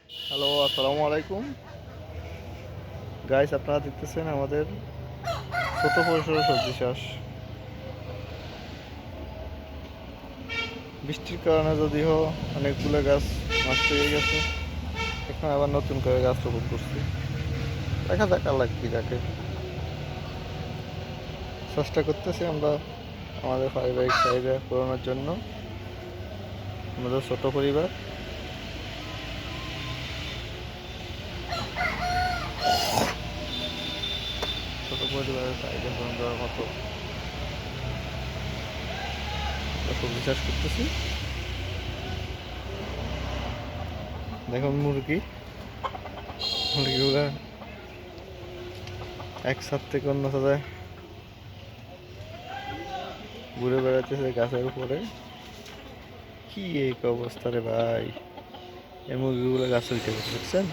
Hello, আসসালামু আলাইকুম guys. আপনারা দেখতেছেন আমাদের ছোট পরিসরের সবজি চাষ। বৃষ্টির কারণে যদিও অনেকগুলো গাছ নষ্ট হয়ে গেছে, এখন আবার নতুন করে গাছ রোপণ করছি। দেখা যাক আল্লাহ কি রাখে। চেষ্টা করতেছি আমরা আমাদের পারিবারিক চাহিদা পূরণের জন্য। আমাদের ছোট পরিবার, ছোট পরিবারের চাহিদা পূরণ করার মতো আমরা সবজি চাষ করতেছি। দেখুন মুরগিগুলা এক ছাদ থেকে অন্য ছাদে ঘুরে বেড়াতেছে গাছের উপরে। কি এক অবস্থা রে ভাই! এই মুরগিগুলো গাছ উঠে গেছে, দেখছেন?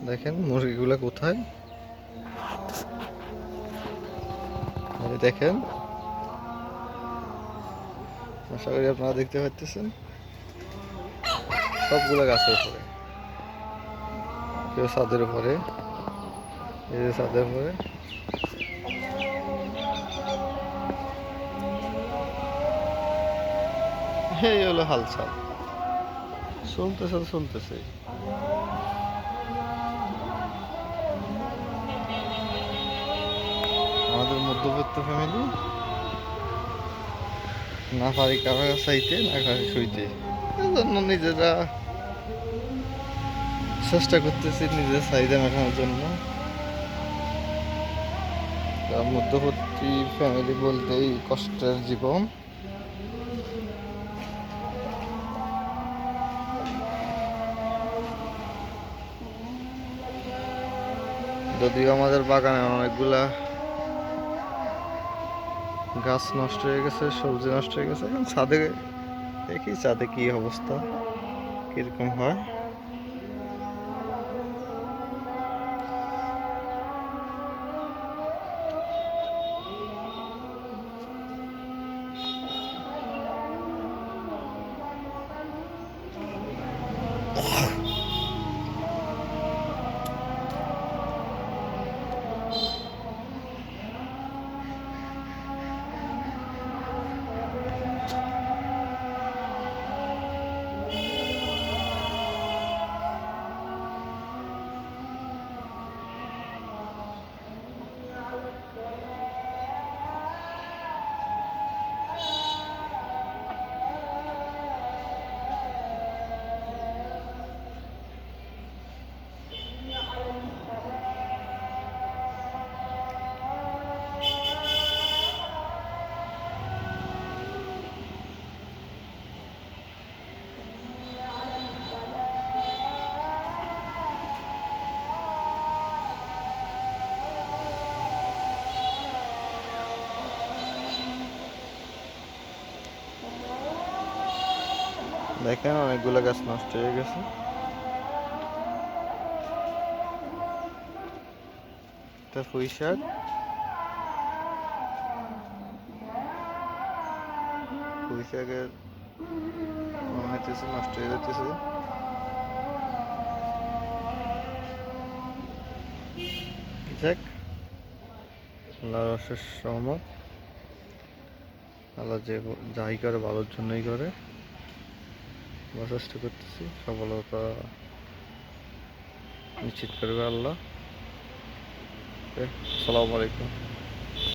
দেখেন মুরগিগুলো কোথায়, এই দেখেন। আশা করি আপনারা দেখতে পাচ্ছেন সবগুলো গাছের উপরে, কেউ ছাদের উপরে, এই যে ছাদের উপরে। এই হলো হালচাল, চলতেছে চলতেছে। আমাদের মধ্যবিত্ত ফ্যামিলি, না পারি কারো চাইতে, না পারি শুইতে, এজন্য নিজেরা চেষ্টা করতেছি নিজের চাহিদা মেটানোর জন্য। মধ্যবর্তী ফ্যামিলি বলতেই কষ্টের জীবন। যদিও আমাদের বাগানে অনেকগুলা গাছ নষ্ট হয়ে গেছে, সবজি নষ্ট হয়ে গেছে। এখন ছাদে দেখি ছাদে কি অবস্থা, কিরকম হয়। দেখেন অনেকগুলো গাছ নষ্ট হয়ে গেছে। এটা পুঁই শাক, পুঁই শাকের নষ্ট হয়ে যাচ্ছে। যাক, আল্লাহর অশেষ রহমত। আল্লাহ যে যাই করে ভালোর জন্যই করে। আমরা চেষ্টা করতেছি, সফলতা নিশ্চিত করবে আল্লাহ। আসসালামু আলাইকুম।